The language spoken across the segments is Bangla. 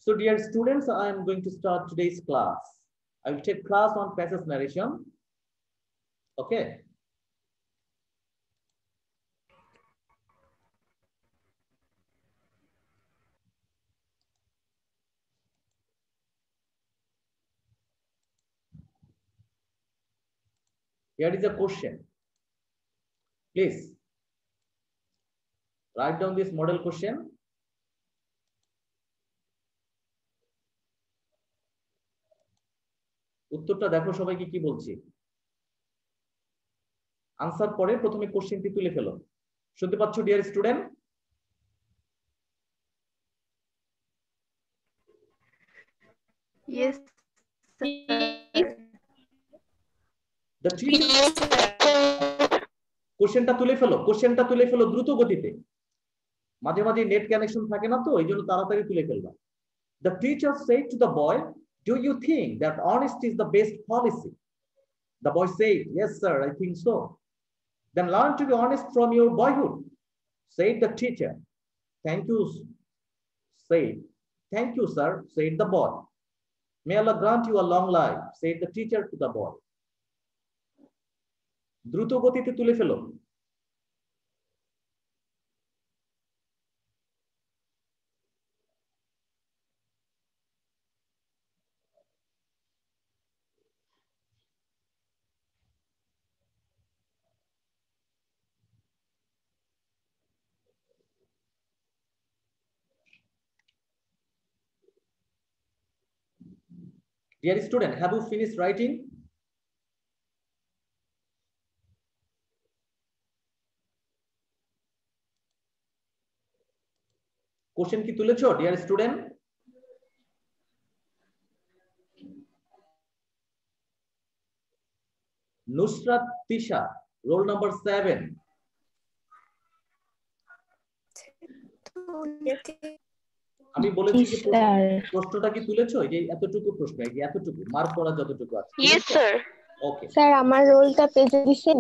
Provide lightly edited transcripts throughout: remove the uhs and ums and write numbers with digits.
So dear students, I am going to start today's class. I will take class on passage narration. Okay. Here is a question. Please write down this model question. উত্তরটা দেখো সবাইকে কি বলছি। আনসার পরে প্রথমে কোশ্চেনটি তুলে ফেলো। শুনতে পাচ্ছ dear student? Yes, sir. The teacher কোশ্চেনটা তুলে ফেলো, কোশ্চেনটা তুলে ফেলো দ্রুত গতিতে। মাঝে মাঝে নেট কানেকশন থাকে না তো, এইজন্য তাড়াতাড়ি তুলে ফেলবা। The teacher said to the boy, "Do you think that honesty is the best policy?" The boy said, "Yes, sir, I think so." "Then learn to be honest from your boyhood," said the teacher. "Thank you," said. "Thank you, sir," said the boy. "May Allah grant you a long life," said the teacher to the boy. দ্রুত গতিতে তুলে ফেলো। Dear student, have you finished writing? Question কি তুলেছো dear student? Nusrat Tisha, roll number 7। আমি বলেছি যে প্রশ্নটা কি তুলেছো? এই যে এতটুকু প্রশ্ন, এই যে এতটুকু মার্ক করা যতটুকু আছে। Yes sir. ওকে স্যার আমার রোলটা পেজে দিবেন?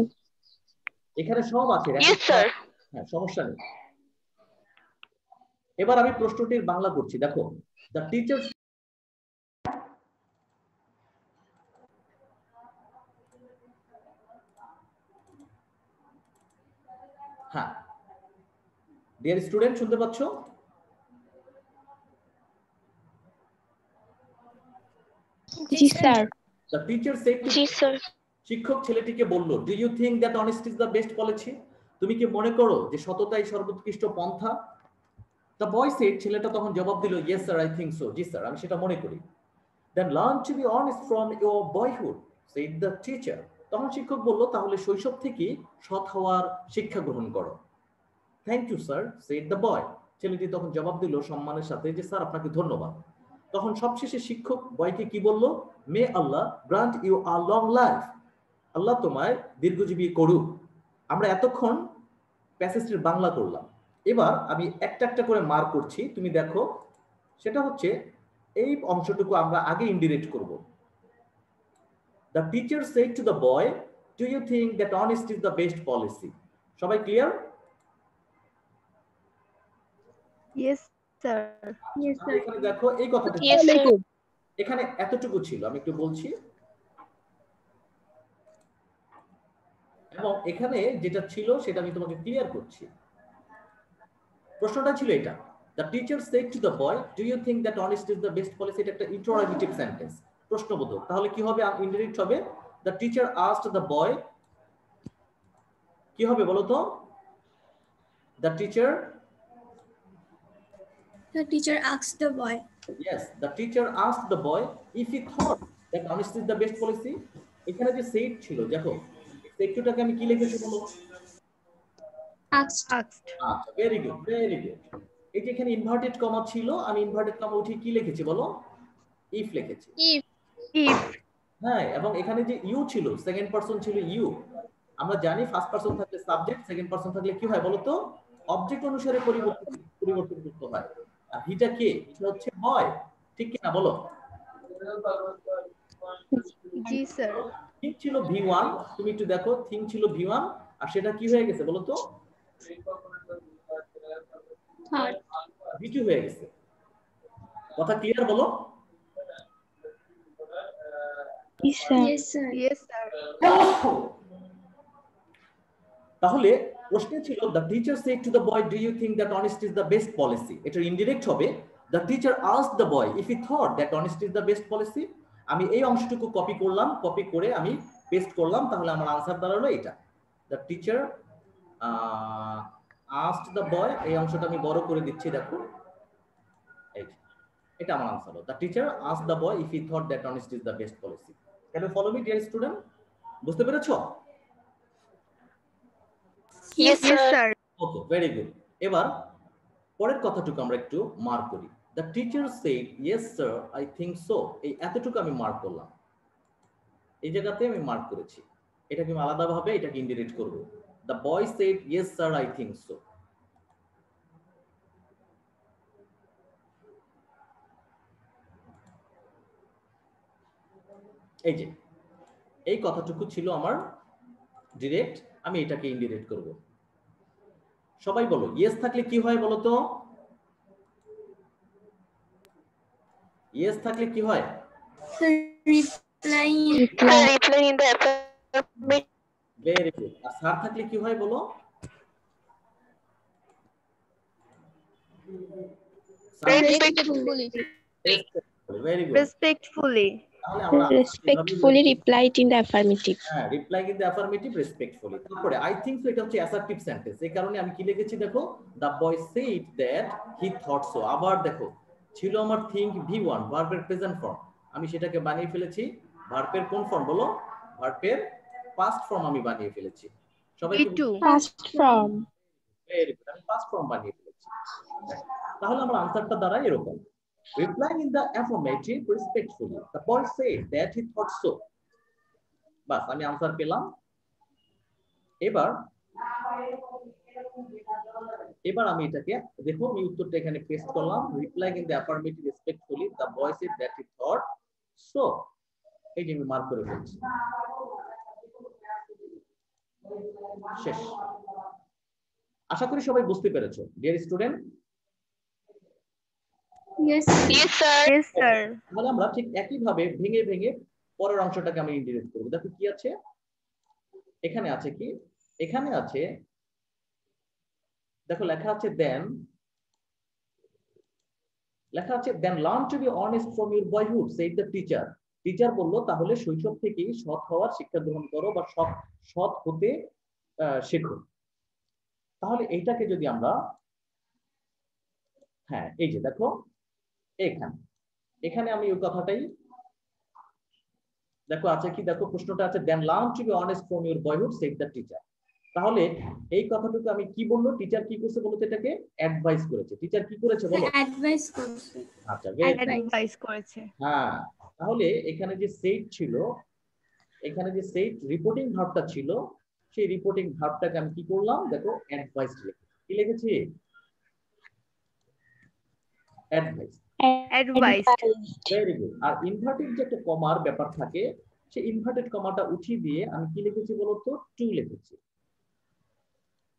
এখানে সব আছে। Yes sir. হ্যাঁ, সমস্যা নেই। এবার আমি প্রশ্নটির বাংলা করছি, দেখো। দ্য টিচার, হ্যাঁ ডিয়ার স্টুডেন্ট শুনতে পাচ্ছ? জি sir. The teacher said to, জি স্যার। শিক্ষক ছেলেটিকে বলল, "do you think that honesty is the best policy?" তুমি কি মনে করো যে সততাই সর্বোৎকৃষ্ট পন্থা? দ্য বয় সেড, ছেলেটা তখন জবাব দিল, "yes sir, I think so," জি স্যার আমি সেটা মনে করি। "Then learn to be honest from your boyhood," said the teacher. তখন শিক্ষক বলল, তাহলে শৈশব থেকে সৎ হওয়ার শিক্ষা গ্রহণ করো। "Thank you sir," said the boy. ছেলেটি তখন জবাব দিল সম্মানের সাথে যে, "স্যার আপনাকে ধন্যবাদ।" তখন সবশেষে শিক্ষক বয়কে কি বলল? "May Allah grant you a long life," Allah তোমায় দীর্ঘজীবী করুক। আমরা এতক্ষণ প্যাসেজটির বাংলা করলাম। এবার আমি একটা একটা করে মার্ক করছি, তুমি দেখো। সেটা হচ্ছে এই অংশটুকু আমরা আগে ইনডিরেক্ট করব। The teacher said to the boy, "do you think that honesty is the best policy?" সবাই clear? Yes, sir. Yes, sir. এখানে দেখো এই কথাটা, Yes sir. এখানে এতটুকু ছিল, আমি একটু বলছি। এবং এখানে যেটা ছিল সেটা আমি তোমাকে ক্লিয়ার করছি। প্রশ্নটা ছিল এটা, the teacher said to the boy, "do you think that honesty is the best policy?" এটা একটা ইন্টারোগেটিভ সেন্টেন্স, প্রশ্নবোধক। তাহলে কি হবে? ইনডিরেক্ট হবে। দ্য টিচার আস্কড দ্য বয়, কি হবে বলো তো? The teacher, The teacher asked the boy. yes, the teacher asked the boy if he thought that honesty is the best policy. এখানে যে সেড ছিল, দেখো সেডটাকে আমি কি লিখেছি বলো? Asked. আচ্ছা, ভেরি গুড, ভেরি গুড। এই যে এখানে ইনভার্টেড কমা ছিল, আমি ইনভার্টেড কমা উঠিয়ে কি লিখেছি বলো? ইফ লিখেছি। If. হ্যাঁ, এবং এখানে যে ইউ ছিল, সেকেন্ড পারসন ছিল ইউ। আমরা জানি ফার্স্ট পারসন থাকলে সাবজেক্ট, সেকেন্ড পারসন থাকলে কি হয় বলো তো? অবজেক্ট অনুসারে পরিবর্তন করতে হয়। আর হিটা কে? এটা হচ্ছে বয়, ঠিক কি না বলো? জি স্যার। থিং ছিল V1, তুমি একটু দেখো, থিং ছিল V1 আর সেটা কি হয়ে গেছে বলো তো? V2 হয়ে গেছে। কথা ক্লিয়ার বলো? Yes, sir. Yes, sir. Yes, sir. তাহলে প্রশ্ন ছিল the teacher said to the boy do you think that honesty is the best policy. এটা ইনডিরেক্ট হবে the teacher asked the boy if he thought that honesty is the best policy. আমি এই অংশটুকু কপি করলাম, কপি করে আমি পেস্ট করলাম, তাহলে আমার আনসার দাঁড়ালো এটা। দ্য টিচার আস্কড দ্য বয়, এই অংশটা আমি বড় করে দিচ্ছি, দেখো এই যে, এটা আমার আনসার হলো the teacher asked the boy if he thought that honesty is the best policy. Can you follow me dear student? বুঝতে পেরেছো? Yes, Yes, sir. Okay, very good. এবার পরের কথাটুকু আমরা একটু মার্ক করি। The teacher said yes sir I think so, এই এতটুকু আমি মার্ক করলাম, এই জায়গাতে আমি মার্ক করেছি। এটাকে আমি আলাদাভাবে এটাকে ইনডিরেক্ট করব। The boy said yes sir I think so. এই যে এই কথাটুকু ছিল আমার ডিরেক্ট, আমি এটাকে ইনডিরেক্ট করব। সবাই বলো ইয়েস থাকলে কি হয় বলো তো? ইয়েস থাকলে কি হয়? Sir, replying. Reply in the affirmative. Very good. আর স্যার থাকলে কি হয় বলো? Respectfully. Very good. Respectfully. তাহলে আমরা Respectfully replied in the affirmative. হ্যাঁ, reply in the affirmative respectfully. তারপরে আই থিংক সো, এটা হচ্ছে অ্যাসার্টিভ সেন্টেন্স। এই কারণে আমি কি লিখেছি দেখো, the boy said that he thought so. আবার দেখো ছিল আমার থিংক V1 ভার্বের প্রেজেন্ট ফর্ম, আমি সেটাকে বানিয়ে ফেলেছি ভার্বের কোন ফর্ম বলো? ভার্বের পাস্ট ফর্ম আমি বানিয়ে ফেলেছি। সবাই কি V2. Past form. Very good, আমি পাস্ট ফর্ম বানিয়ে ফেলেছি। তাহলে আমার আনসারটা দাঁড়ায় এরকম, replying in the affirmative respectfully, the boy said that he thought so. বাস আমি আনসার পেলাম। এবার আমি এটাকে দেখো, আমি উত্তরটা এখানে পেস্ট করলাম, replying in the affirmative respectfully, the boy said that he thought so. এই যে আমি মার্ক করে ফেলছি, শেষ। আশা করি সবাই বুঝতে পেরেছো dear student? Yes, sir. Yes, sir. Yes, sir. তাহলে আমরা ঠিক একই ভাবে ভেঙে ভেঙে পরের অংশটাকে আমি ইন্ডিরেক্ট করব। দেখো কি আছে এখানে, আছে কি এখানে আছে, দেখো লেখা আছে then, learn to be honest from your boyhood said the teacher. Teacher বললো তাহলে শৈশব থেকেই সৎ হওয়ার শিক্ষা গ্রহণ করো বা সৎ হতে শেখো। তাহলে এইটাকে যদি আমরা, হ্যাঁ এই যে দেখো এখানে আমি ওই কথাটাই, দেখো আছে কি, দেখো প্রশ্নটা আছে then learn to be honest from your boyhood said the teacher. তাহলে এই কথাটুকু আমি কি বললো, টিচার কি করছে বলতে, এটাকে অ্যাডভাইস করেছে। টিচার কি করেছে বলো? Advice করছে। আচ্ছা, Advice করেছে। হ্যাঁ, তাহলে এখানে যে সেড ছিল, এখানে যে সেড রিপোর্টিং ভার্বটা ছিল, সেই রিপোর্টিং ভার্বটাকে আমি কি করলাম দেখো অ্যাডভাইস লিখেছি। কি লিখেছি? অ্যাডভাইস। Advised. Very good. আর ইনভার্টেড যে একটা কমার ব্যাপার থাকে, সেই ইনভার্টেড কমাটা উঠিয়ে দিয়ে আমি কি লিখেছি বলো তো? টু লিখেছি।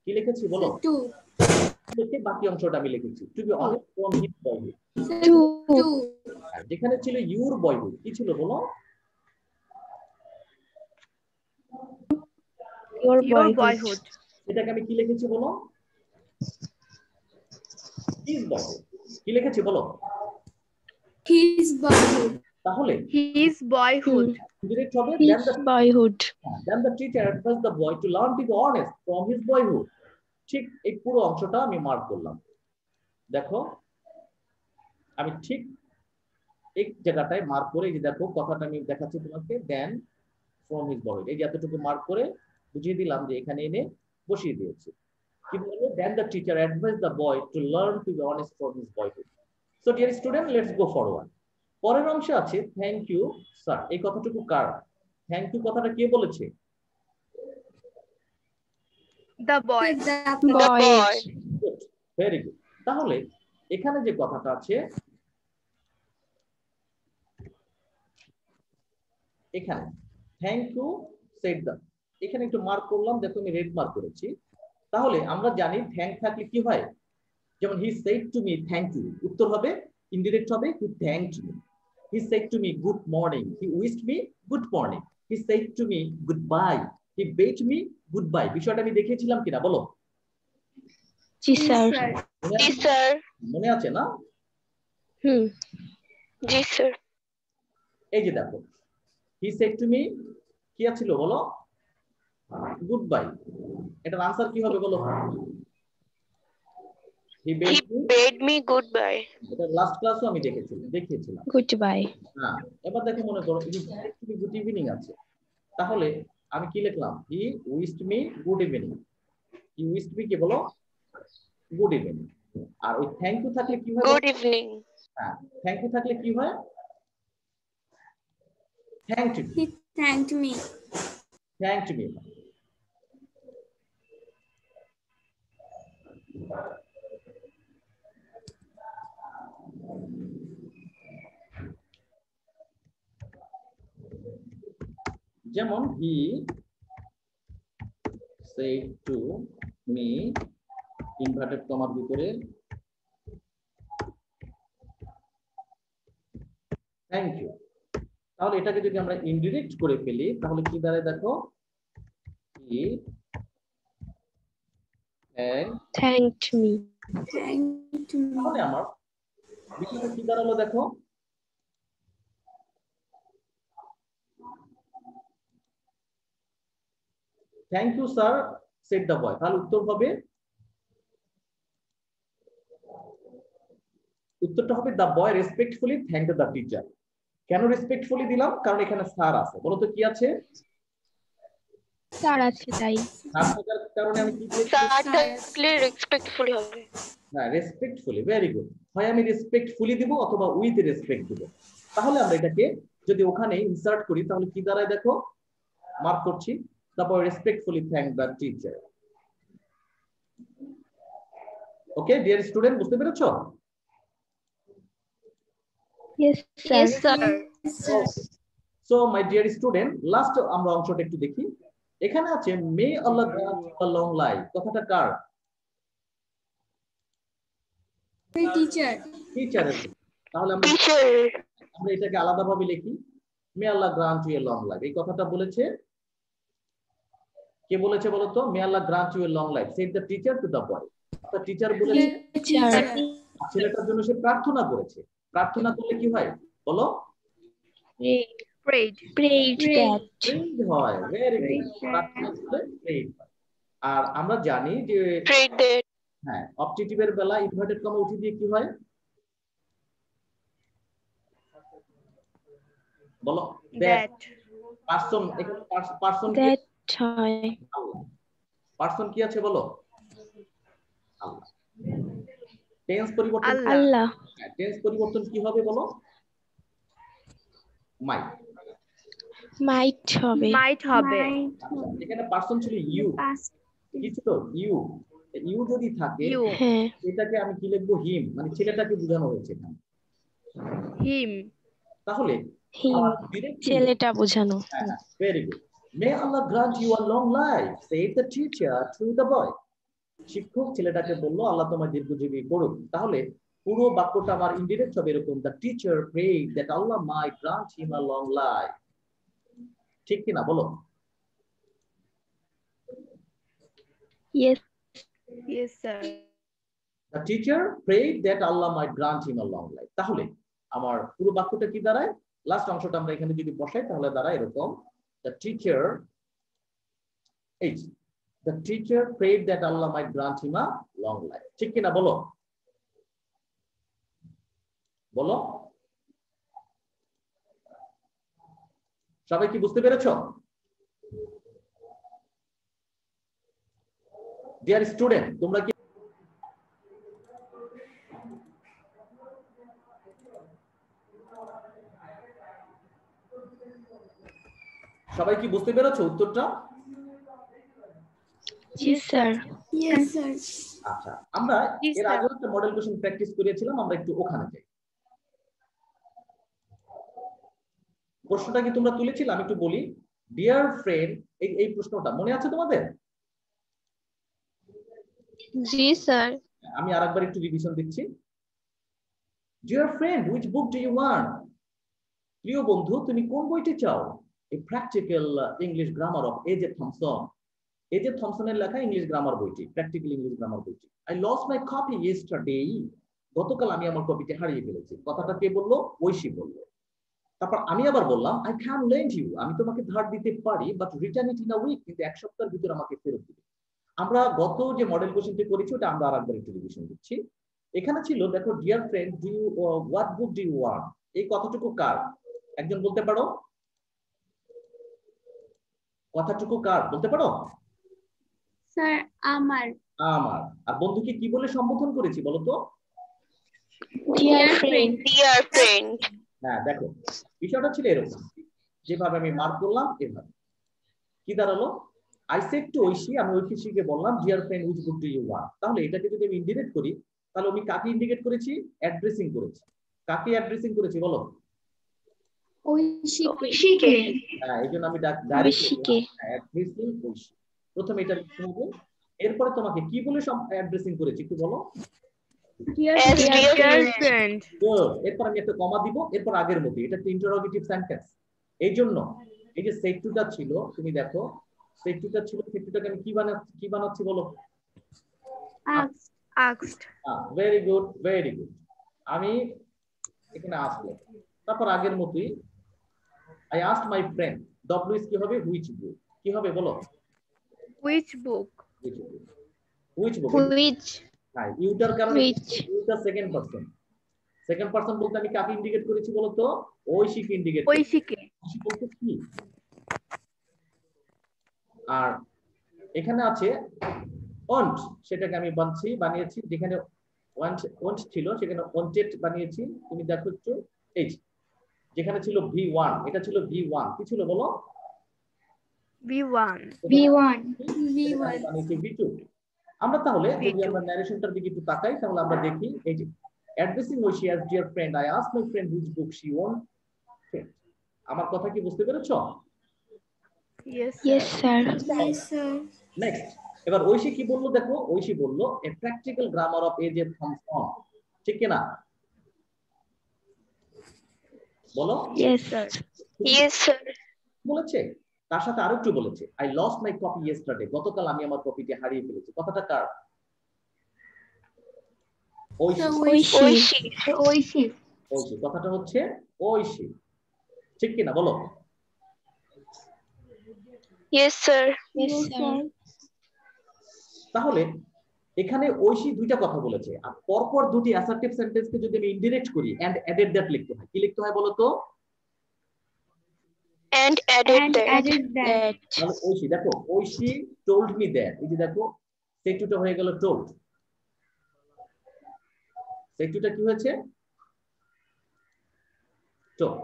কি লিখেছি বলো? Two. লিখে বাকি অংশটা আমি লিখেছি to be honest from his boyhood. Two. যেখানে ছিল ইউর বয়হুড, কি ছিল বলো? Your Your boyhood. boyhood. এটাকে আমি কি লিখেছি বলো? His boyhood. কি লিখেছি বলো? His boyhood. তাহলে His boyhood. ডিরেক্ট হবে His boyhood. then the teacher advised the boy to learn to be honest from his boyhood. ঠিক এই পুরো অংশটা আমি মার্ক করলাম। দেখো আমি ঠিক এই জায়গাটায় মার্ক করে, এই যে দেখো কথাটা আমি দেখাচ্ছি তোমাকে, দেন ফ্রম হিজ বয়হুড, এই যে এতটুকু মার্ক করে বুঝিয়ে দিলাম যে এখানে এনে বসিয়ে দিয়েছি। কি বলবো? Then the teacher advised the boy to learn to be honest from his boyhood. So dear student, let's go forward. পরের অংশে আছে থ্যাংক ইউ স্যার। এই কথাটুকু কার? থ্যাংক ইউ কথাটা কে বলেছে? The boy. The Boy. Good, very good. তাহলে এখানে যে কথাটা আছে, এখানে থ্যাংক ইউ সেড দ্য, এখানে একটু মার্ক করলাম, দেখো আমি রেড মার্ক করেছি। তাহলে আমরা জানি থ্যাংক থাকলে কি হয়, যেমন he said to me thank you, উত্তর হবে ইনডিরেক্ট হবে he thanked me, he said to me good morning, he wished me good morning, he said to me goodbye, he bade me goodbye. বিষয়টা আমি দেখিয়েছিলাম কিনা বলো? জি স্যার। মনে জি আছে? স্যার। মনে আছে না? জি স্যার। এই যে দেখো, হি সেড টু মি কি ছিল বলো? Good bye. এটার আনসার কি হবে বলো? হি He bade me goodbye. এটা লাস্ট ক্লাসও আমি দেখিয়েছিলাম। Goodbye. হ্যাঁ, এবার দেখো মনে করো গুড ইভিনিং আছে, তাহলে আমি কি লিখলাম? হি উইশড মি গুড ইভিনিং। হি উইশড মি কি বলো? Good evening. আর ওই থ্যাংক ইউ থাকলে কি হয়? Good evening. হ্যাঁ, থ্যাংক ইউ থাকলে কি হয়? Thanked me. He thanked me. Thanked me. যেমন হি said to me, ইনভার্টেড কমার ভিতরে, থ্যাংক ইউ। তাহলে এটাকে যদি আমরা ইনডিরেক্ট করে ফেলি তাহলে কি দাঁড়ায় দেখো? হি Thanked me. Thanked me. তাহলে আমার বিষয়টা কি দাঁড়ালো দেখো? Thank you sir said the boy. তাহলে উত্তরটা হবে the boy respectfully thanked the teacher. কেন রেসপেক্টফুলি দিলাম? কারণ এখানে স্যার আছে। বলো তো কি আছে? স্যার আছে তাই। স্যার থাকার কারণে আমি কি দিয়েছি? স্যার থাকলে রেসপেক্টফুলি হবে। হ্যাঁ, রেসপেক্টফুলি, ভেরি গুড। হয় আমি রেসপেক্টফুলি দিব অথবা উইথ রেসপেক্ট দিব। তাহলে আমরা এটাকে যদি ওখানে ইনসার্ট করি তাহলে কি দাঁড়ায় দেখো? মার্ক করছি, তারপর respectfully thank the teacher. Okay dear student, বুঝতে পেরেছো? Yes sir. Yes, sir. So my dear student, last আমরা অংশটা একটু দেখি। এখানে আছে may Allah grant you a long life. কথাটা কার? The teacher. টিচারের। তাহলে আমরা এটাকে আলাদাভাবে লিখি, may Allah grant you a long life. এই কথাটা বলেছে কে? বলেছে বলো তো? May Allah grant you a long life said the teacher to the boy. অর্থাৎ টিচার বলেছে, The teacher. ছেলেটার জন্য সে প্রার্থনা করেছে। প্রার্থনা করলে কি হয় বলো? Prayed. Prayed that. প্রেইড হয়। Very good. প্রার্থনা করলে প্রেইড হয়। আর আমরা জানি যে Prayed that. হ্যাঁ, অবজেক্টিভের বেলা ইনভার্টেড কমা উঠে দিয়ে কি হয় বলো? That. পারসন, পারসন That হয়। পারসন কি আছে বলো? আল্লাহ। টেন্স পরিবর্তন, আল্লাহ। টেন্স পরিবর্তন কি হবে বলো? মাইট। Might হবে। Might হবে। এখানে পারসন ছিল ইউ, Past. কি ছিল? ইউ। ইউ যদি থাকে You. হ্যাঁ। এটাকে আমি কি লিখবো? হিম, মানে ছেলেটাকে বোঝানো হয়েছে এখানে। Him. তাহলে Him, ছেলেটা বোঝানো। Very good. May Allah grant you a long life said the teacher to the boy. শিক্ষক ছেলেটাকে বললো আল্লাহ তোমার দীর্ঘজীবী করুক। তাহলে পুরো বাক্যটা আমার ইনডিরেক্ট হবে এরকম, the teacher prayed that Allah might grant him a long life. ঠিক কি না বলো? Yes. Yes, sir. The teacher prayed that Allah might grant him a long life. তাহলে আমার পুরো বাক্যটা কি দাঁড়ায়? লাস্ট অংশটা আমরা এখানে যদি বসাই তাহলে দাঁড়ায় এরকম, the teacher prayed that Allah might grant him a long life. ঠিক কি না বলো? বলো, সবাই কি বুঝতে পেরেছো? ডিয়ার স্টুডেন্ট, তোমরা কি সবাই কি বুঝতে পেরেছো উত্তরটা? জি স্যার। Yes, sir. আচ্ছা, আমরা জি, এর স্যার। আগে একটা মডেল কোশ্চেন প্র্যাকটিস করেছিলাম, আমরা একটু ওখানে যাই। প্রশ্নটা কি তোমরা তুলেছিলে? আমি একটু বলি। ডিয়ার ফ্রেন্ড, এই প্রশ্নটা মনে আছে তোমাদের? জি স্যার। আমি আরেকবার একটু রিভিশন দিচ্ছি। Dear friend, which book do you want? প্রিয় বন্ধু, তুমি কোন বইটি চাও? A practical English grammar of A.J. Thompson. A.J. থমসনের লেখা ইংলিশ গ্রামার বইটি, প্র্যাকটিক্যাল ইংলিশ গ্রামার বইটি। I lost my copy yesterday. গতকাল আমি আমার কপিটি হারিয়ে ফেলেছি। কথাটা কে বললো? ঐশী বললো। তারপর আমি আবার বললাম, I can lend you. আমি তোমাকে ধার দিতে পারি, but return it in a week. কিন্তু এক সপ্তাহের ভিতরে আমাকে ফেরত দিবে। আমরা গত যে মডেল কোশ্চেনটি করেছি ওটা আমরা আরেকবার একটু রিভিশন দিচ্ছি। এখানে ছিল, দেখো, dear friend, do you what book do you want? এই কথাটুকু কার? একজন বলতে পারো? কথাটুকু কার বলতে পারো? স্যার আমার। আমার। আর বন্ধুকে কি বলে সম্বোধন করেছি বলো তো? Dear friend. Dear friend. হ্যাঁ, দেখো বিষয়টা ছিল এরকম, যেভাবে আমি মার্ক করলাম এভাবে কি দাঁড়ালো? আই সেড টু ঐশী, আমি ঐশীকে বললাম, dear friend which book do you want. তাহলে এটাকে যদি আমি ইন্ডিকেট করি, তাহলে আমি কাকে ইন্ডিকেট করেছি? অ্যাড্রেসিং করেছি। কাকে অ্যাড্রেসিং করেছি বলো? ঐশীকে। হ্যাঁ, এই জন্য আমি ঐশীকে। অ্যাড্রেসিং ঐশী। প্রথমে এটা লিখতে হবে, এরপরে তোমাকে কি বলে অ্যাড্রেসিং করেছি একটু বলো? As dear Dear friend. friend. এরপর আমি একটা কমা দিব, এরপর আগের মতো। এটা একটা ইন্টারোগেটিভ সেন্টেন্স। এই জন্য এই যে সেট টুটা ছিল, তুমি দেখো সেট টুটা ছিল, সেট টুটাকে আমি কি বানাচ্ছি বলো? Asked. Very good, very good. আমি এখানে আসবো, তারপর আগের মতোই I asked my friend. W কি হবে? Which book. কি হবে বলো? Which book? Which book. Which. হ্যাঁ, ইউটার কারণে Which? ইউটা সেকেন্ড পারসন। সেকেন্ড পারসন বলতে আমি কাকে ইন্ডিকেট করেছি বলো তো? ঐশীকে ইন্ডিকেট করেছি। ঐশীকে। ঐশী বলতে কি? আর এখানে আছে ওয়ান্ট, সেটাকে আমি বানিয়েছি, যেখানে ওয়ান্ট ছিল সেখানে ওয়ান্টেড বানিয়েছি। তুমি দেখো একটু, এই যেখানে ছিল V1, এটা ছিল V1, কি ছিল বলো? V1. V1 বানিয়েছি V2। আমরা তাহলে যদি আমরা ন্যারেশনটার দিকে একটু তাকাই, তাহলে আমরা দেখি এই যে addressing Aishi as dear friend, I asked my friend which book she want. আমার কথা কি বুঝতে পেরেছো? Yes. Yes sir. Sir. Next, এবার ঐশী কি বললো দেখো? ঐশী বললো, a practical grammar of A J. Thomson. ঠিক কিনা বলো? Yes sir. Yes, sir. বলেছে, তার সাথে আরো একটু বলেছে, I lost my copy yesterday. গতকাল আমি আমার কপিটি হারিয়ে ফেলেছি। কথাটা কার? ঐশী। ঐশী। ঐশী। ঐশী, কথাটা হচ্ছে ঐশী। ঠিক কিনা বলো? Yes, sir. Yes sir. তাহলে এখানে ঐশী দুইটা কথা বলেছে, আর পরপর দুটি অ্যাসার্টিভ সেন্টেন্সকে যদি আমি ইনডিরেক্ট করি, এন্ড অ্যাডেড দ্যাট লিখতে হয়। কি লিখতে হয় বলো তো? And added And that. added that. তাহলে ঐশী, দেখো, ঐশী টোল্ড মি দ্যাট। এই যে দেখো, সেটুটা হয়ে গেল টোল্ড। সেটুটা কি হয়েছে? টোল্ড।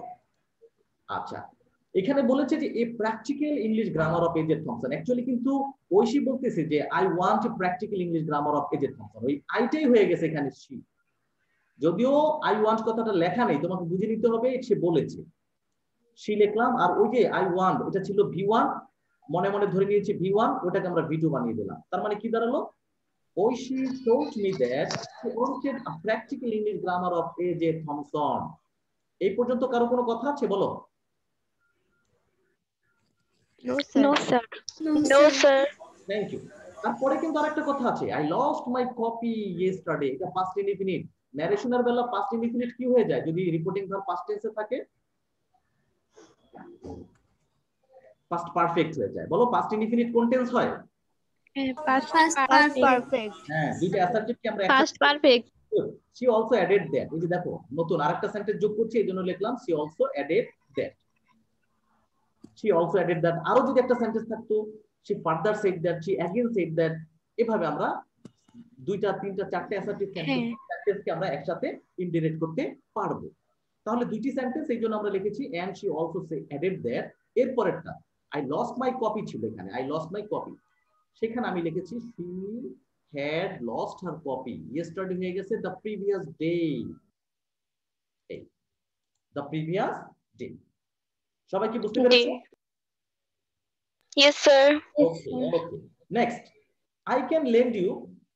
আচ্ছা, এখানে বলেছে যে a practical English grammar of A J. Thomson. Actually কিন্তু ঐশী বলতেছে যে I want a practical English grammar of A J. Thomson. ওই আইটাই হয়ে গেছে এখানে সি। যদিও আই ওয়ান্ট কথাটা লেখা নেই, তোমাকে বুঝে নিতে হবে সে বলেছে। সি লিখলাম, আর ওই যে আই ওয়ান্ট, এটা ছিল V1, মনে মনে ধরে নিয়েছি V1, ওটাকে আমরা V2 বানিয়ে দিলাম। তার মানে কি দাঁড়ালো? Oishi told me that she wanted a practical English grammar of A.J. Thompson. এই পর্যন্ত কারো কোনো কথা আছে বলো? No, no sir. Sir. No, sir. Thank you. তারপরে কিন্তু আরেকটা কথা আছে, I lost my copy yesterday. এটা পাস্ট ইনডিফিনিট। ন্যারেশনের বেলা পাস্ট ইনডিফিনিট কি হয়ে যায় যদি রিপোর্টিং ভার্ব পাস্ট টেন্সে থাকে? পাস্ট পারফেক্ট হয়ে যায়। বলো, পাস্ট ইনডিফিনিট কোন টেন্স হয়? Past Perfect. হ্যাঁ, দুইটা অ্যাসার্টিভ কি আমরা past perfect. she also added that। এই যে দেখো, নতুন আরেকটা সেন্টেন্স যোগ করছি, এইজন্য লিখলাম she also added that। she also added that। আরো যদি একটা সেন্টেন্স থাকতো, she further said that, she again said that। এভাবে আমরা দুইটা, তিনটা, চারটে অ্যাসার্টিভ সেন্টেন্সকে আমরা একসাথে ইনডিরেক্ট করতে পারবো। তাহলে দুইটি সেন্টেন্স, এই জন্য আমরা লিখেছি and she also added that। এরপরেরটা I lost my copy ছিল এখানে, I lost my copy, সেখানে আমি লিখেছি she had lost her copy yesterday হয়ে গেছে the previous day। the previous day। সবাই কি বুঝতে পেরেছো? Yes, sir. Okay, okay. Next, I can lend you,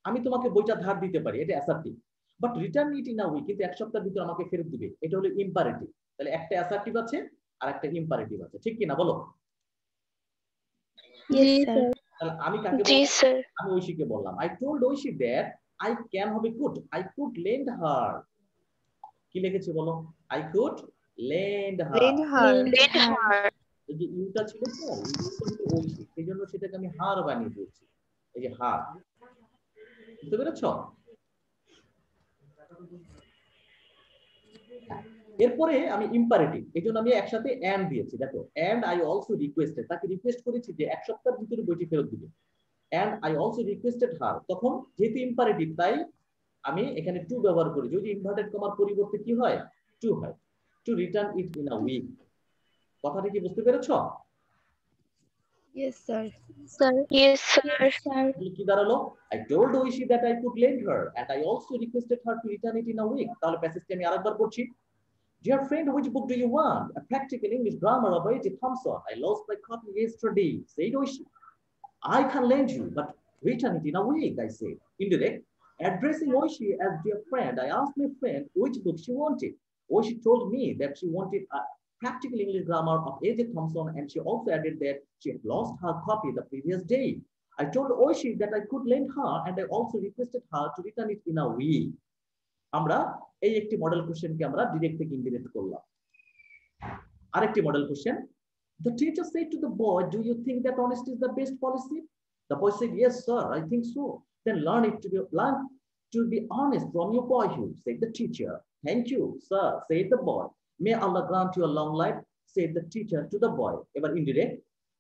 আমি তোমাকে বইটা ধার দিতে পারি। এটা assertive. But return it in a week, কিন্তু এক সপ্তাহের ভিতরে আমাকে ফেরত দিবে। এটা হলো ইম্পারেটিভ। তাহলে একটা অ্যাসার্টিভ আছে আর একটা ইম্পারেটিভ আছে, ঠিক কি না বলো? Yes, sir. তাহলে আমি কাকে জি বললাম? স্যার। আমি ঐশীকে বললাম I told Oishi that I can হবে could, I could lend her. কি লিখেছি বলো? I could lend her. Lend her. Let her. এই যে ইউটা ছিল তো, ইউটা হলো ঐশী, সেই জন্য সেটাকে আমি হার বানিয়ে দিয়েছি। এই যে হার, বুঝতে পেরেছ? এরপরে আমি ইম্পারেটিভ, এই জন্য আমি একসাথে এন্ড দিয়েছি। দেখো, এন্ড আই অলসো রিকোয়েস্টেড, তাকে রিকোয়েস্ট করেছি যে এক সপ্তাহের ভিতরে বইটি ফেরত দিবে। And I also requested her, তখন যেহেতু ইম্পারেটিভ তাই আমি এখানে টু ব্যবহার করি। যদি ইনভার্টেড কমার পরিবর্তে কি হয়? টু হয়। To return it in a week. কথাটা কি বুঝতে পেরেছ? Yes, sir. Sir. Yes sir. তাহলে কি দাঁড়ালো? I told Oishi that I could lend her and I also requested her to return it in a week. তাহলে প্যাসেজটি আমি আরেকবার পড়ছি। Dear friend, which book do you want? A practical English grammar of A.J. Thompson. I lost my copy yesterday, said Oishi. I can lend you, but return it in a week, I said. Indirect. Addressing Oishi as dear friend, I asked my friend which book she wanted. Oishi told me that she wanted a practical English grammar of A.J. Thompson, and she also added that she had lost her copy the previous day. I told Oishi that I could lend her, and I also requested her to return it in a week. আমরা এই একটি মডেল কোশ্চেনকে আমরা ডিরেক্ট থেকে ইনডিরেক্ট করলাম। আরেকটি model question. The teacher said to the boy, "Do you think that honesty is the best policy?" The boy said, "Yes, sir, I think so." Then learn to be honest from your boyhood, said the teacher. "Thank you, sir," said the boy. "May Allah grant you a long life," said the teacher to the boy. Ever indirect.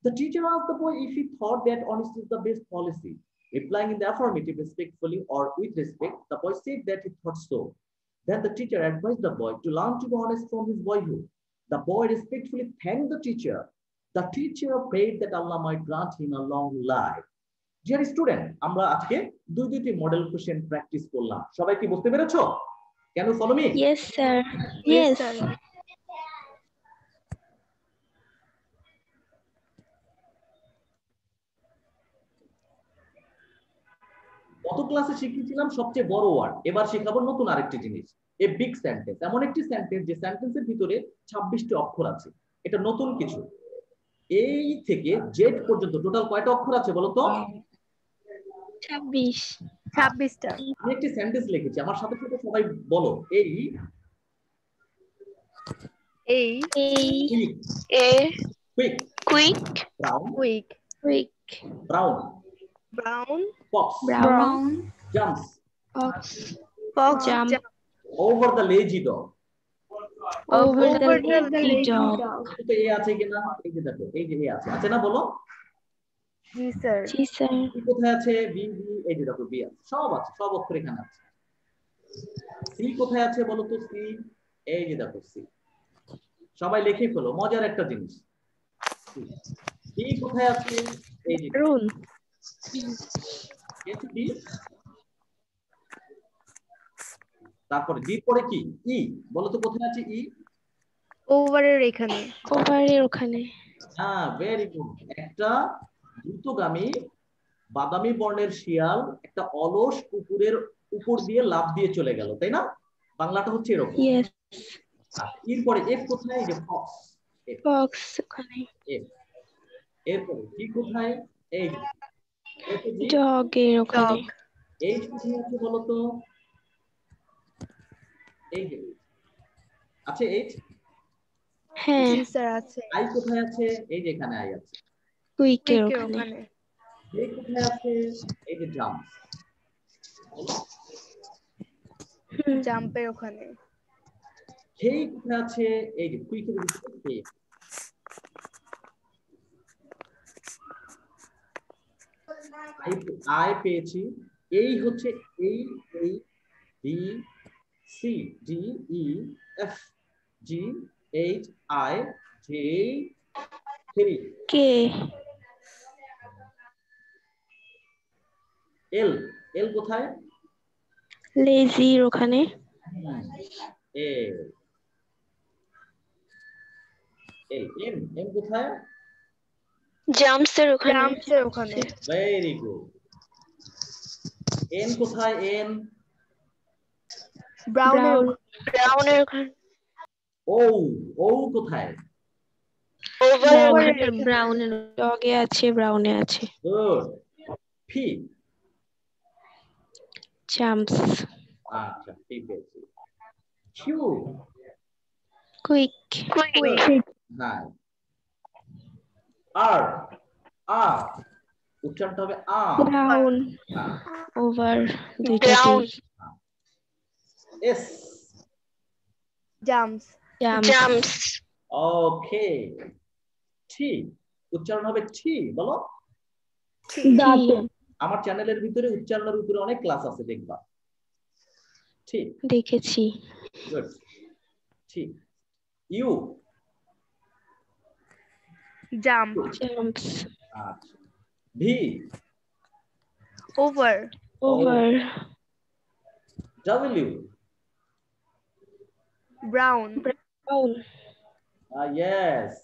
The teacher asked the boy if he thought that honesty is the best policy. Replying in the affirmative respectfully or with respect, the boy said that he thought so. Then the teacher advised the boy to learn to be honest from his boyhood. The boy respectfully thanked the teacher. The teacher prayed that Allah might grant him a long life. Dear student, আমরা আজকে দুইটি মডেল কোশ্চেন প্র্যাকটিস করলাম। সবাই কি বুঝতে পেরেছো? Can you follow me? Yes, sir. Yes, Yes. sir. গত ক্লাসে শিখেছিলাম সবচেয়ে বড় ওয়ার্ড, এবার শেখাবো নতুন আরেকটি জিনিস, এ বিগ সেন্টেন্স। এমন একটি সেন্টেন্স যে সেন্টেন্সের ভিতরে 26টি অক্ষর আছে। এটা নতুন কিছু। এই থেকে জেড পর্যন্ত টোটাল কয়টা অক্ষর আছে বলো তো? 26. 26টা। আমি একটি সেন্টেন্স লিখেছি, আমার সাথে সাথে সবাই বলো। এই a quick, quick brown, Quick. Brown, Brown. Fox, Brown. Jumps Fox. Fox. Jump. Over the lazy dog. Over the the lazy dog. তো এ আছে কিনা? এই যে দেখো, এই যে এ আছে, আছে না বলো? Yes, sir. Yes, sir. B কোথায় আছে? বি, এই যে দেখো বি আছে, সব আছে, সব অক্ষর এখানে আছে। সি কোথায় আছে বলো তো? সি, এই যে দেখো সি। সবাই লিখে ফেলো, মজার একটা জিনিস। ডি কোথায় আছে? এই যে Maroon. ডি। তারপরে ডি পরে কি? ই, বলো তো কোথায় আছে ই? Over এর এখানে। Over এর ওখানে। হ্যাঁ, ভেরি গুড। একটা দ্রুতগামী বাদামি বর্ণের শিয়াল একটা অলস কুকুরের উপর দিয়ে লাফ দিয়ে চলে গেল, তাই না? বাংলাটা হচ্ছে এরকম। Yes. এরপরে এফ কোথায়? এই যে ফক্স, Fox ওখানে। এফ। এরপরে জি কোথায়? এই যে Dog এর ওখানে। এইচ কোথায় আছে বলো তো? এই যে আছে এইচ। হ্যাঁ। Yes, sir, আছে। আই কোথায় আছে? এই যে এখানে আই আছে। কুইক এর Quick এর ওখানে। ওখানে। জে কোথায় আছে? এই যে জাম্প। Jump এর ওখানে। কে কোথায় আছে? এই যে কুইকের ভিতরে কে। আই পেয়েছি। এই হচ্ছে এই B C D E F G H I J K. L, L কোথায়? লেজি এর ওখানে। এল, এল এম, এম কোথায়? জাম্পস এর ওখানে। Jumps এর ওখানে। Very good. এন কোথায়? এন, ব্রাউনের Brown. ব্রাউনের ওখানে ও ও কোথায়? ওভারের Brown. Dog এ আছে, brown এ আছে। গুড। ফি Jumps. আচ্ছা ঠিক আছে। Q Quick. হ্যাঁ। আর আর উচ্চারণটা হবে আ। Brown. হ্যাঁ। Over. Brown. S jumps Jumps. Jumps okay. T উচ্চারণ হবে টি, বলো। আমার চ্যানেলের ভিতরে উচ্চারণের উপরে অনেক ক্লাস আছে, দেখবা। টি দেখেছি। Good. T U jump Jumps. আচ্ছা। V over Over. W brown Brown. Yes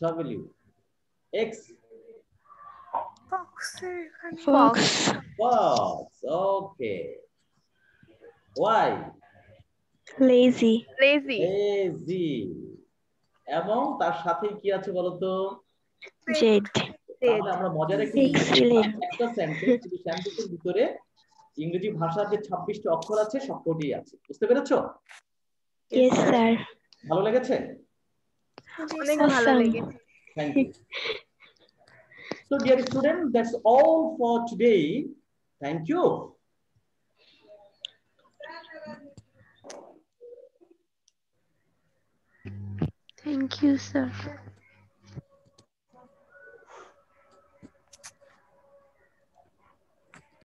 W X Fox. Box okay. Y Lazy. Lazy lazy এবং তার সাথে কি আছে বলতো? Z. তাহলে আমরা মজার একটি জিনিস শিখলাম। Excellent. একটা সেন্টেন্স, কিন্তু সেন্টেন্সের ভিতরে ইংরেজি ভাষার যে 26টি অক্ষর আছে সবকটি আছে। বুঝতে পেরেছো? Yes, sir. ভালো লেগেছে? অনেক ভালো Awesome. লেগেছে। Thank you. So dear student, that's all for today. Thank you. Thank you, sir.